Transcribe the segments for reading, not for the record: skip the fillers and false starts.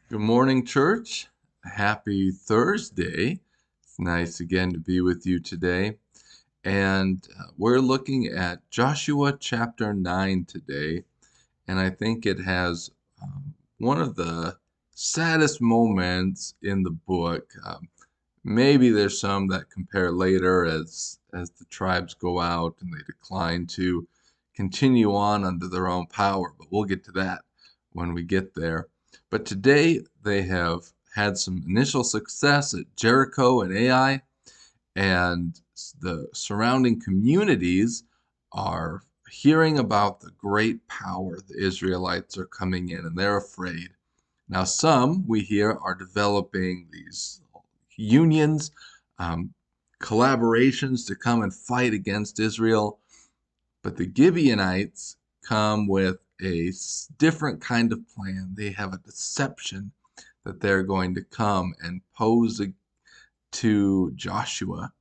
Good morning, church. Happy Thursday. It's nice again to be with you today. And we're looking at Joshua chapter 9 today. And I think it has one of the saddest moments in the book. Maybe there's some that compare later as the tribes go out and they decline to continue on under their own power, but we'll get to that when we get there. But today they have had some initial success at Jericho and Ai, and the surrounding communities are hearing about the great power the Israelites are coming in, and they're afraid. Now, some we hear are developing these unions, um, collaborations to come and fight against Israel. But the Gibeonites come with a different kind of plan. They have a deception that they're going to come and pose to Joshua.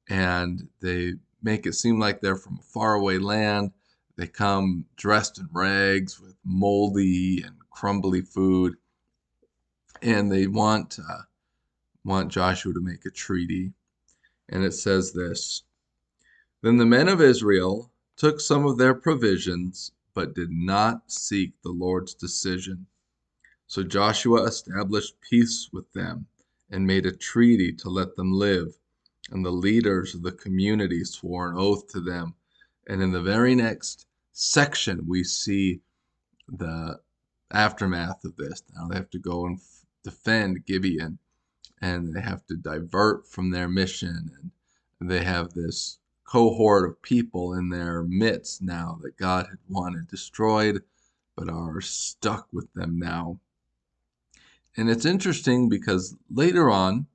And they make it seem like they're from a faraway land. They come dressed in rags with moldy and crumbly food. And they want Joshua to make a treaty. And it says this: Then the men of Israel took some of their provisions, but did not seek the Lord's decision. So Joshua established peace with them and made a treaty to let them live. And the leaders of the community swore an oath to them. And in the very next section, we see the aftermath of this. Now they have to go and defend Gibeon, and they have to divert from their mission, and they have this cohort of people in their midst now that God had wanted destroyed, but are stuck with them now. And it's interesting because later on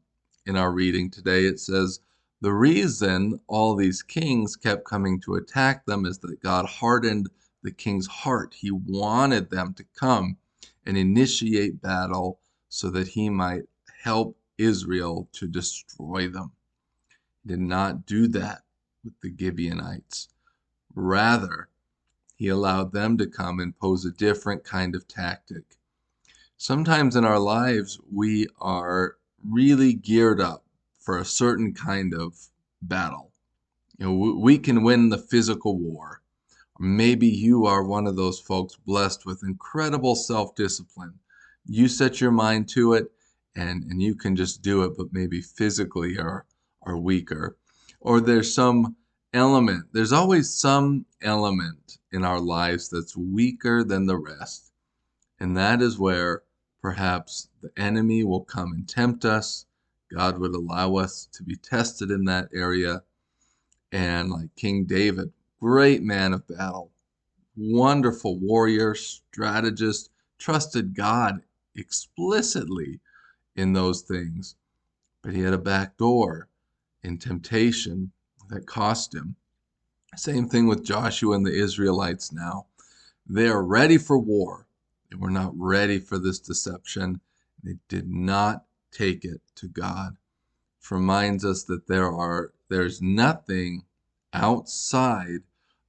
in our reading today, it says the reason all these kings kept coming to attack them is that God hardened the king's heart. He wanted them to come and initiate battle so that he might help Israel to destroy them. He did not do that with the Gibeonites. Rather, he allowed them to come and pose a different kind of tactic. Sometimes in our lives, we are really geared up for a certain kind of battle. We can win the physical war. Maybe you are one of those folks blessed with incredible self-discipline. You set your mind to it and you can just do it, but maybe physically are weaker. Or there's always some element in our lives that's weaker than the rest. And that is where perhaps the enemy will come and tempt us. God would allow us to be tested in that area. And like King David, great man of battle, wonderful warrior, strategist, trusted God explicitly in those things. But he had a back door in temptation that cost him. Same thing with Joshua and the Israelites now. They are ready for war. They were not ready for this deception. They did not take it to God. It reminds us that there's nothing outside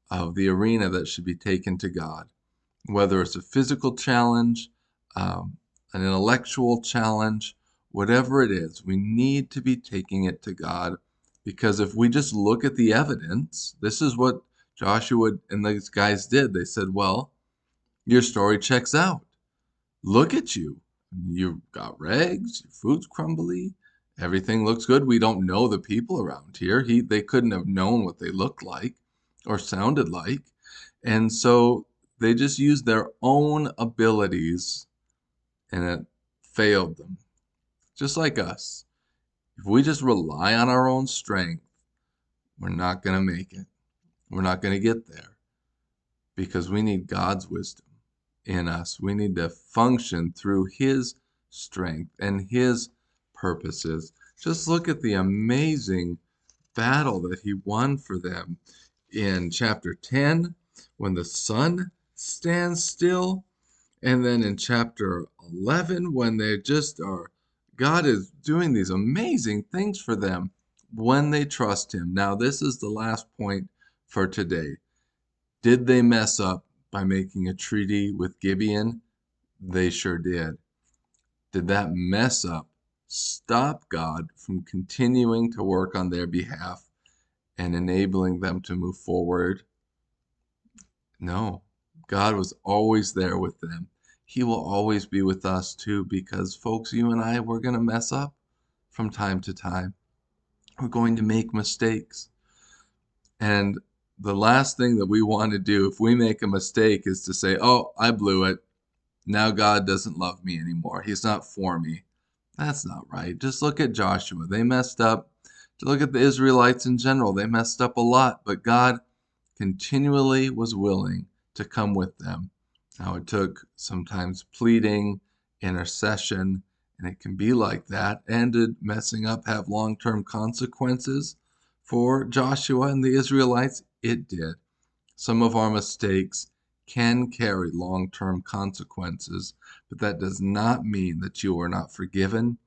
of the arena that should be taken to God. Whether it's a physical challenge, an intellectual challenge, whatever it is, we need to be taking it to God, because if we just look at the evidence, this is what Joshua and these guys did. They said, well, your story checks out. Look at you. You've got rags, your food's crumbly, everything looks good. We don't know the people around here. They couldn't have known what they looked like or sounded like. And so they just used their own abilities and it failed them. Just like us. If we just rely on our own strength, we're not going to make it. We're not going to get there because we need God's wisdom in us. We need to function through His strength and His purposes. Just look at the amazing battle that He won for them in chapter 10 when the sun stands still, and then in chapter 11 when they just are, God is doing these amazing things for them when they trust Him. Now, this is the last point for today. Did they mess up by making a treaty with Gibeon? They sure did. Did that mess up stop God from continuing to work on their behalf and enabling them to move forward? No. God was always there with them. He will always be with us too, because folks, you and I, we're going to mess up from time to time. We're going to make mistakes. And the last thing that we want to do if we make a mistake is to say, oh, I blew it. Now God doesn't love me anymore. He's not for me. That's not right. Just look at Joshua. They messed up. To look at the Israelites in general, they messed up a lot, but God continually was willing to come with them. Now, it took sometimes pleading, intercession, and it can be like that. And did messing up have long-term consequences for Joshua and the Israelites? It did. Some of our mistakes can carry long-term consequences, but that does not mean that you are not forgiven,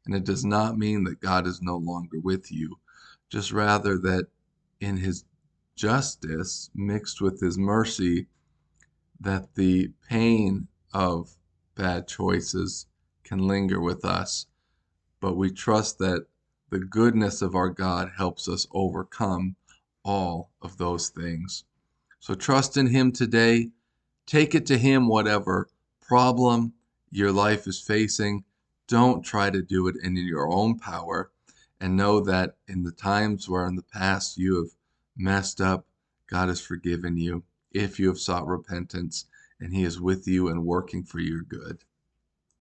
and it does not mean that God is no longer with you, just rather that in his justice mixed with his mercy, that the pain of bad choices can linger with us, but we trust that the goodness of our God helps us overcome all of those things. So trust in him today. Take it to him, whatever problem your life is facing. Don't try to do it in your own power. And know that in the times where in the past you have messed up, God has forgiven you if you have sought repentance, and he is with you and working for your good.